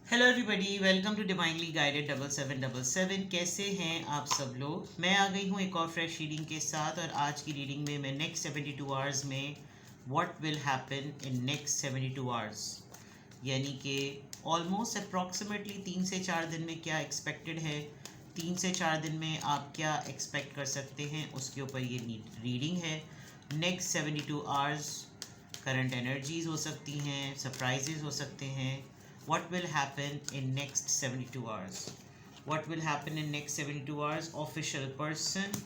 Hello everybody, welcome to divinely guided 7777। कैसे हैं आप सब लोग। मैं आ गई हूँ एक और फ्रेश रीडिंग के साथ, और आज की रीडिंग में मैं नेक्स्ट 72 आवर्स में what will happen in next 72 hours, यानी कि ऑलमोस्ट अप्रॉक्सीमेटली 3 से 4 दिन में क्या एक्सपेक्टेड है, 3 से 4 दिन में आप क्या एक्सपेक्ट कर सकते हैं, उसके ऊपर ये रीडिंग है। नेक्स्ट 72 आवर्स करंट एनर्जीज हो सकती हैं, सरप्राइजेज हो सकते हैं। What will happen in next 72 hours? What will happen in next 72 hours? Official person,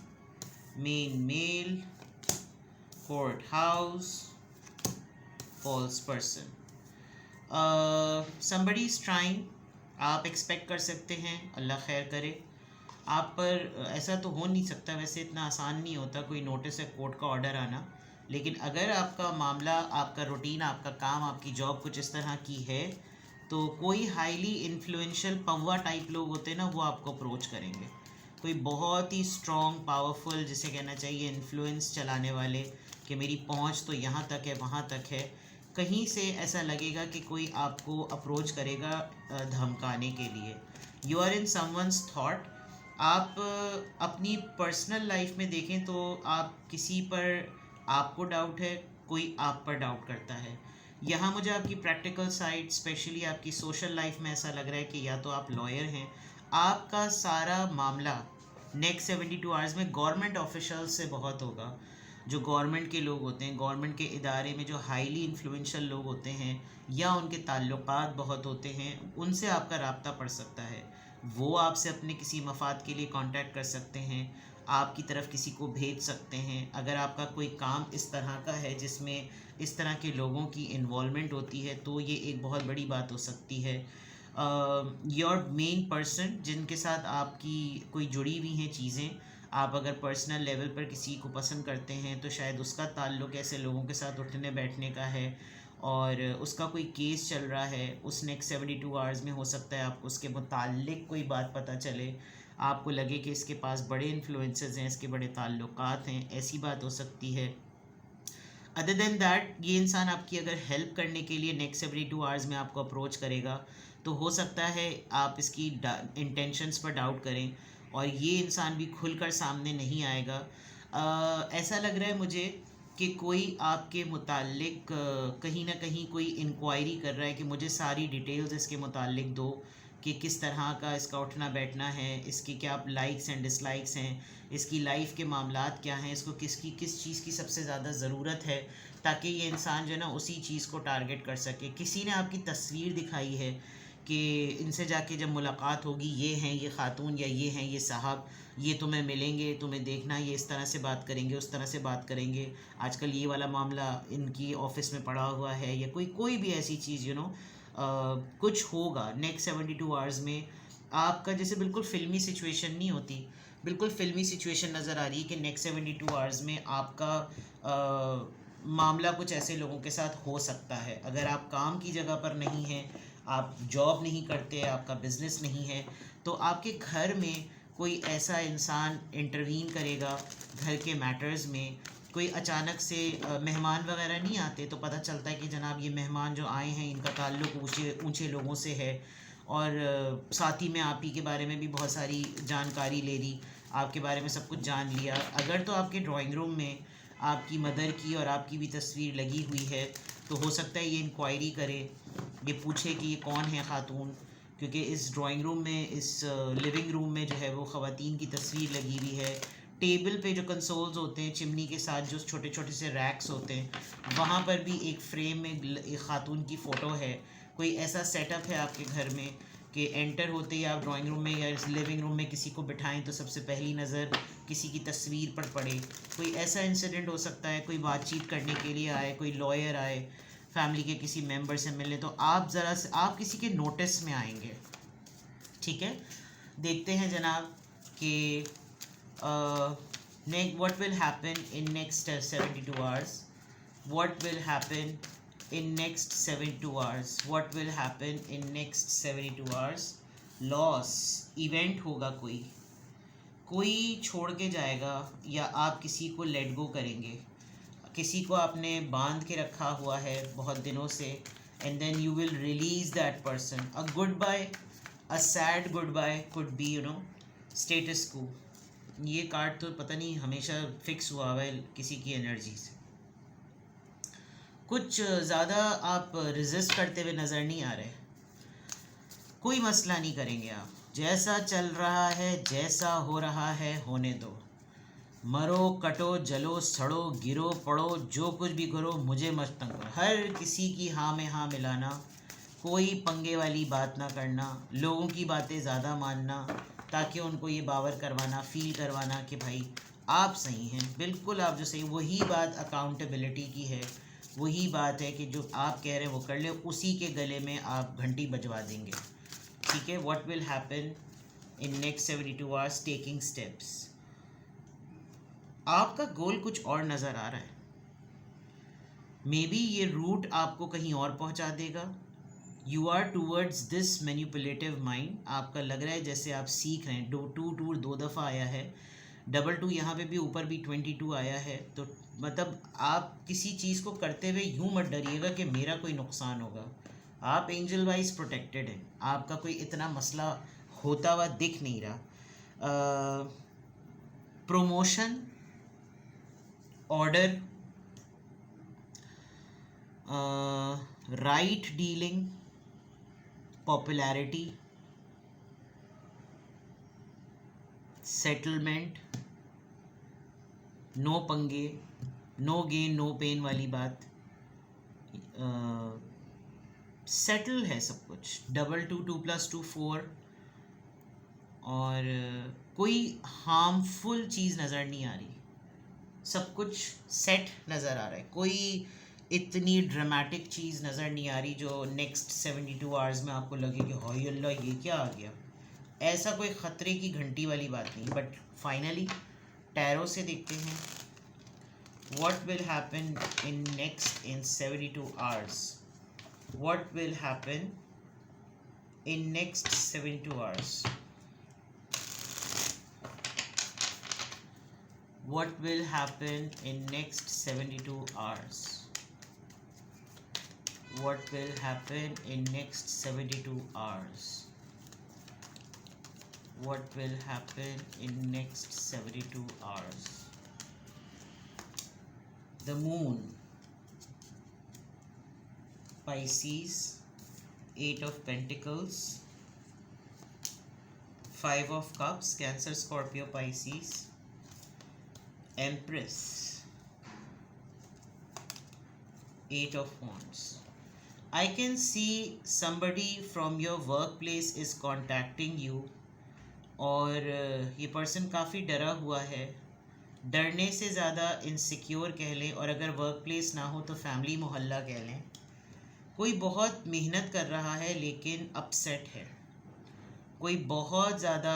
main male, courthouse, false person. Somebody is trying. आप एक्सपेक्ट कर सकते हैं, अल्लाह खैर करे। आप पर ऐसा तो हो नहीं सकता, वैसे इतना आसान नहीं होता कोई नोटिस या कोर्ट का ऑर्डर आना, लेकिन अगर आपका मामला, आपका रूटीन, आपका काम, आपकी जॉब कुछ इस तरह की है तो कोई हाईली इन्फ्लुएंशियल पव्वा टाइप लोग होते हैं ना, वो आपको अप्रोच करेंगे। कोई बहुत ही स्ट्रॉन्ग पावरफुल, जिसे कहना चाहिए इन्फ्लुएंस चलाने वाले, कि मेरी पहुंच तो यहाँ तक है, वहाँ तक है। कहीं से ऐसा लगेगा कि कोई आपको अप्रोच करेगा धमकाने के लिए। You are in someone's thought. आप अपनी पर्सनल लाइफ में देखें तो आप किसी पर, आपको डाउट है, कोई आप पर डाउट करता है। यहाँ मुझे आपकी प्रैक्टिकल साइड, स्पेशली आपकी सोशल लाइफ में ऐसा लग रहा है कि या तो आप लॉयर हैं, आपका सारा मामला नेक्स्ट 72 आवर्स में गवर्नमेंट ऑफिशियल से बहुत होगा। जो गवर्नमेंट के लोग होते हैं, गवर्नमेंट के इदारे में जो हाईली इन्फ्लुएंशियल लोग होते हैं या उनके ताल्लुकात बहुत होते हैं, उनसे आपका राब्ता पड़ सकता है। वो आपसे अपने किसी मफाद के लिए कांटेक्ट कर सकते हैं, आपकी तरफ किसी को भेज सकते हैं। अगर आपका कोई काम इस तरह का है जिसमें इस तरह के लोगों की इन्वॉल्वमेंट होती है, तो ये एक बहुत बड़ी बात हो सकती है। योर मेन पर्सन, जिनके साथ आपकी कोई जुड़ी हुई हैं चीज़ें, आप अगर पर्सनल लेवल पर किसी को पसंद करते हैं तो शायद उसका ताल्लुक़ ऐसे लोगों के साथ उठने बैठने का है, और उसका कोई केस चल रहा है। उस नेक्स्ट 72 आवर्स में हो सकता है आपको उसके मुताल्लिक कोई बात पता चले, आपको लगे कि इसके पास बड़े इन्फ्लुएंसेस हैं, इसके बड़े ताल्लुकात हैं, ऐसी बात हो सकती है। अदर देन दैट, ये इंसान आपकी अगर हेल्प करने के लिए नेक्स्ट 72 आवर्स में आपको अप्रोच करेगा, तो हो सकता है आप इसकी इंटेंशंस पर डाउट करें, और ये इंसान भी खुलकर सामने नहीं आएगा। ऐसा लग रहा है मुझे कि कोई आपके मुताल्लिक कहीं ना कहीं कोई इंक्वायरी कर रहा है कि मुझे सारी डिटेल्स इसके मुताल्लिक दो, कि किस तरह का इसका उठना बैठना है, इसकी क्या लाइक्स एंड डिसलाइक्स हैं, इसकी लाइफ के मामलात क्या हैं, इसको किस चीज़ की सबसे ज़्यादा ज़रूरत है, ताकि ये इंसान जो है ना उसी चीज़ को टारगेट कर सके। किसी ने आपकी तस्वीर दिखाई है कि इनसे जाके जब मुलाकात होगी, ये हैं ये खातून या ये हैं ये साहब, ये तुम्हें मिलेंगे, तुम्हें देखना, ये इस तरह से बात करेंगे, उस तरह से बात करेंगे, आजकल ये वाला मामला इनकी ऑफिस में पड़ा हुआ है, या कोई भी ऐसी चीज़ कुछ होगा नेक्स्ट 72 आवर्स में। आपका जैसे बिल्कुल फ़िल्मी सिचुएशन नहीं होती, बिल्कुल फ़िल्मी सिचुएशन नज़र आ रही है कि नेक्स्ट 72 आवर्स में आपका मामला कुछ ऐसे लोगों के साथ हो सकता है। अगर आप काम की जगह पर नहीं हैं, आप जॉब नहीं करते, आपका बिज़नेस नहीं है, तो आपके घर में कोई ऐसा इंसान इंटरवीन करेगा घर के मैटर्स में। कोई अचानक से मेहमान वगैरह नहीं आते तो पता चलता है कि जनाब ये मेहमान जो आए हैं इनका ताल्लुक़ ऊँचे ऊँचे लोगों से है, और साथ ही में आप ही के बारे में भी बहुत सारी जानकारी ले ली, आपके बारे में सब कुछ जान लिया। अगर तो आपके ड्राइंग रूम में आपकी मदर की और आपकी भी तस्वीर लगी हुई है, तो हो सकता है ये इंक्वायरी करे, ये पूछे कि ये कौन है खातून, क्योंकि इस ड्राइंग रूम में, इस लिविंग रूम में जो है वो ख़वातीन की तस्वीर लगी हुई है। टेबल पे जो कंसोल्स होते हैं चिमनी के साथ, जो छोटे छोटे से रैक्स होते हैं, वहाँ पर भी एक फ्रेम में एक खातून की फ़ोटो है। कोई ऐसा सेटअप है आपके घर में कि एंटर होते ही आप ड्राइंग रूम में या लिविंग रूम में किसी को बिठाएं तो सबसे पहली नज़र किसी की तस्वीर पर पड़े। कोई ऐसा इंसिडेंट हो सकता है, कोई बातचीत करने के लिए आए, कोई लॉयर आए, फैमिली के किसी मेंबर से मिलने, तो आप ज़रा से आप किसी के नोटिस में आएंगे। ठीक है, देखते हैं जनाब कि what will happen in next 72 hours. What will happen in next 72 hours? What will happen in next 72 hours? Loss event होगा, कोई छोड़ के जाएगा, या आप किसी को लेट गो करेंगे। किसी को आपने बांध के रखा हुआ है बहुत दिनों से, and then you will release that person. A goodbye, a sad goodbye could be, status quo. ये कार्ड तो पता नहीं हमेशा फिक्स हुआ हुआ है किसी की एनर्जी से. कुछ ज़्यादा आप रेजिस्ट करते हुए नज़र नहीं आ रहे. कोई मसला नहीं करेंगे आप. जैसा चल रहा है, जैसा हो रहा है, होने दो. मरो कटो जलो सड़ो गिरो पड़ो, जो कुछ भी करो मुझे मत तंग करो. हर किसी की हाँ में हाँ मिलाना, कोई पंगे वाली बात ना करना, लोगों की बातें ज़्यादा मानना ताकि उनको ये बावर करवाना, फील करवाना कि भाई आप सही हैं, बिल्कुल आप जो सही. वही बात अकाउंटेबिलिटी की है. वही बात है कि जो आप कह रहे हैं वो कर ले, उसी के गले में आप घंटी बजवा देंगे. ठीक है. What will happen in next 72 hours? Taking steps. आपका गोल कुछ और नज़र आ रहा है. मे बी ये रूट आपको कहीं और पहुंचा देगा. You are towards this manipulative mind. आपका लग रहा है जैसे आप सीख रहे हैं. टू 2 दफ़ा आया है. 2 यहाँ पे भी, ऊपर भी 22 आया है. तो मतलब आप किसी चीज़ को करते हुए यूँ मत डरिएगा कि मेरा कोई नुकसान होगा. आप एंजल वाइज प्रोटेक्टेड हैं. आपका कोई इतना मसला होता हुआ दिख नहीं रहा. Promotion, order, right dealing, popularity, settlement, no पंगे, नो गेन नो पेन वाली बात. सेटल है सब कुछ. 2 + 2 4. और कोई हार्मफुल चीज़ नज़र नहीं आ रही. सब कुछ सेट नज़र आ रहा है. कोई इतनी ड्रामेटिक चीज़ नज़र नहीं आ रही जो नेक्स्ट 72 आवर्स में आपको लगे कि हाय अल्लाह ये क्या आ गया. ऐसा कोई ख़तरे की घंटी वाली बात नहीं. बट फाइनली टैरो से देखते हैं what will happen in next in 72 hours. What will happen in next 72 hours. What will happen in next 72 hours? What will happen in next 72 hours? What will happen in next 72 hours? The moon, Pisces, 8 of Pentacles, 5 of Cups, Cancer, Scorpio, Pisces, Empress, 8 of Wands. I can see somebody from your workplace is contacting you. और ये person काफ़ी डरा हुआ है. डरने से ज़्यादा insecure कह लें, और अगर वर्क प्लेस ना हो तो फैमिली मोहल्ला कह लें. कोई बहुत मेहनत कर रहा है लेकिन अपसेट है. कोई बहुत ज़्यादा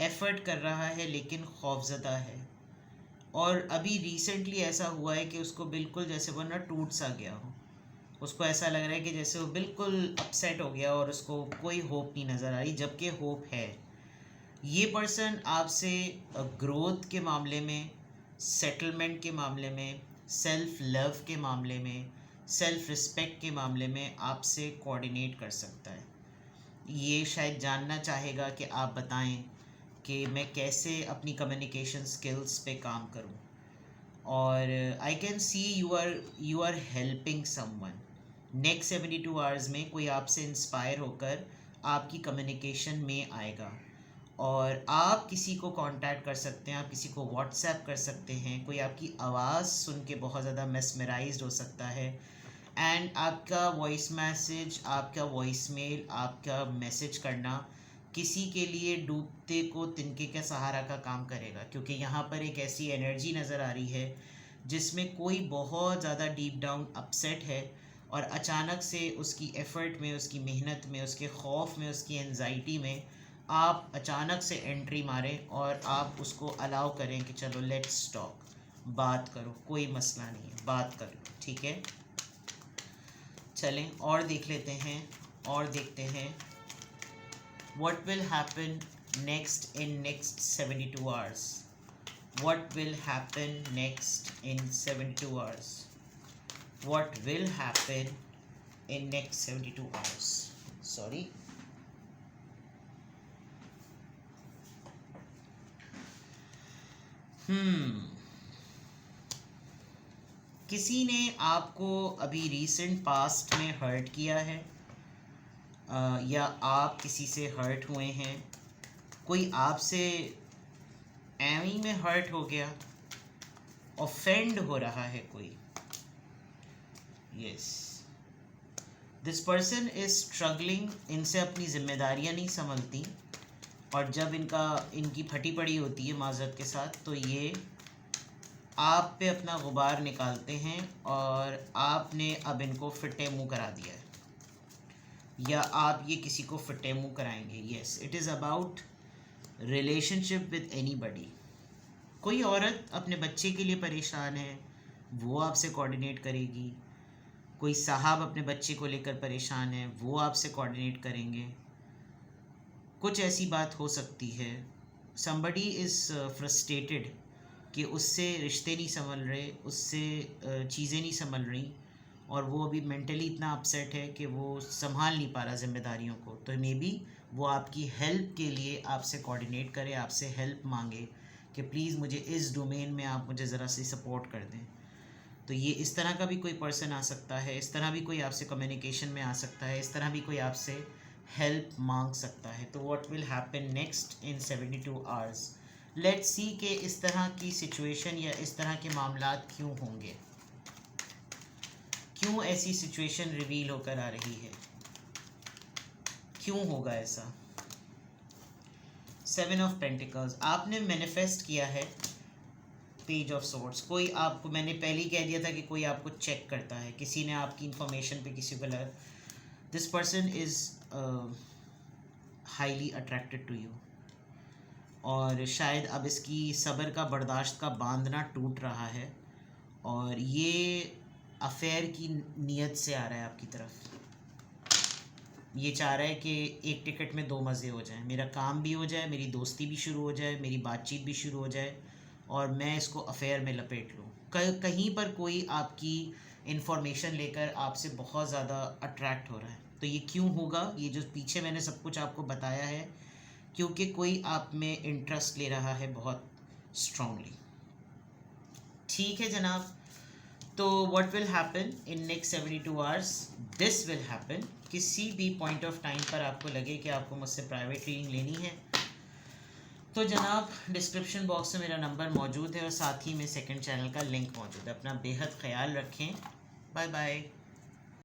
एफ़र्ट कर रहा है लेकिन खौफज़दा है. और अभी रिसेंटली ऐसा हुआ है कि उसको बिल्कुल जैसे वो ना टूट सा गया हो. उसको ऐसा लग रहा है कि जैसे वो बिल्कुल अपसेट हो गया और उसको कोई होप नहीं नज़र आ रही, जबकि होप है. ये पर्सन आपसे ग्रोथ के मामले में, सेटलमेंट के मामले में, सेल्फ लव के मामले में, सेल्फ रिस्पेक्ट के मामले में आपसे कोऑर्डिनेट कर सकता है. ये शायद जानना चाहेगा कि आप बताएं कि मैं कैसे अपनी कम्युनिकेशन स्किल्स पे काम करूं. और I can see you are helping someone. Next 72 hours में कोई आपसे इंस्पायर होकर आपकी कम्युनिकेशन में आएगा. और आप किसी को कांटेक्ट कर सकते हैं, आप किसी को व्हाट्सएप कर सकते हैं. कोई आपकी आवाज़ सुन के बहुत ज़्यादा मेस्मराइज्ड हो सकता है. एंड आपका वॉइस मैसेज, आपका वॉइस मेल, आपका मैसेज करना किसी के लिए डूबते को तिनके का सहारा का काम करेगा. क्योंकि यहाँ पर एक ऐसी एनर्जी नज़र आ रही है जिसमें कोई बहुत ज़्यादा डीप डाउन अपसेट है और अचानक से उसकी एफ़र्ट में, उसकी मेहनत में, उसके खौफ में, उसकी एंजाइटी में आप अचानक से एंट्री मारें और आप उसको अलाउ करें कि चलो लेट्स टॉक, बात करो, कोई मसला नहीं है, बात कर लो. ठीक है. चलें और देख लेते हैं और देखते हैं what will happen next in next 72 hours. What will happen next in 72 hours? What will happen in next 72 hours. Sorry. किसी ने आपको अभी रीसेंट पास्ट में हर्ट किया है, या आप किसी से हर्ट हुए हैं, कोई आपसे एवी में हर्ट हो गया, ऑफेंड हो रहा है कोई. Yes, this person is struggling. इनसे अपनी जिम्मेदारियां नहीं संभलती, और जब इनकी फटी पड़ी होती है माजरत के साथ, तो ये आप पे अपना गुबार निकालते हैं और आपने अब इनको फिटे मुंह करा दिया है, या आप ये किसी को फिटे मुंह कराएंगे. Yes, it is about relationship with anybody. कोई औरत अपने बच्चे के लिए परेशान है, वो आपसे कोऑर्डिनेट करेगी. कोई साहब अपने बच्चे को लेकर परेशान है, वो आपसे कोऑर्डिनेट करेंगे. कुछ ऐसी बात हो सकती है. समबडी इज़ फ्रस्ट्रेटेड कि उससे रिश्ते नहीं संभल रहे, उससे चीज़ें नहीं संभल रही, और वो अभी मेंटली इतना अपसेट है कि वो संभाल नहीं पा रहा जिम्मेदारियों को. तो मे बी वो आपकी हेल्प के लिए आपसे कोऑर्डिनेट करे, आपसे हेल्प मांगे कि प्लीज़ मुझे इस डोमेन में आप मुझे ज़रा सी सपोर्ट कर दें. तो ये इस तरह का भी कोई पर्सन आ सकता है, इस तरह भी कोई आपसे कम्युनिकेशन में आ सकता है, इस तरह भी कोई आपसे हेल्प मांग सकता है. तो what will happen next in 72 hours. Let's see कि इस तरह की सिचुएशन या इस तरह के मामलात क्यों होंगे, क्यों ऐसी सिचुएशन रिवील होकर आ रही है, क्यों होगा ऐसा. 7 ऑफ पेंटिकल्स, आपने मैनिफेस्ट किया है पेज ऑफ सोर्ट्स. कोई आपको, मैंने पहले ही कह दिया था कि कोई आपको चेक करता है, किसी ने आपकी इंफॉर्मेशन पे किसी को लगा. This person is highly attracted to you, और शायद अब इसकी सब्र का, बर्दाश्त का बांधना टूट रहा है, और ये अफेयर की नीयत से आ रहा है आपकी तरफ. ये चाह रहा है कि एक टिकट में दो मज़े हो जाएं, मेरा काम भी हो जाए, मेरी दोस्ती भी शुरू हो जाए, मेरी बातचीत भी शुरू हो जाए, और मैं इसको अफेयर में लपेट लूँ. कहीं पर कोई आपकी इन्फॉर्मेशन लेकर आपसे बहुत ज़्यादा अट्रैक्ट हो रहा है. तो ये क्यों होगा, ये जो पीछे मैंने सब कुछ आपको बताया है, क्योंकि कोई आप में इंटरेस्ट ले रहा है बहुत स्ट्रांगली. ठीक है जनाब. तो what will happen in next 72 hours, this will happen. किसी भी पॉइंट ऑफ टाइम पर आपको लगे कि आपको मुझसे प्राइवेट रीडिंग लेनी है, तो जनाब डिस्क्रिप्शन बॉक्स में मेरा नंबर मौजूद है, और साथ ही में सेकंड चैनल का लिंक मौजूद है. अपना बेहद ख्याल रखें. Bye bye.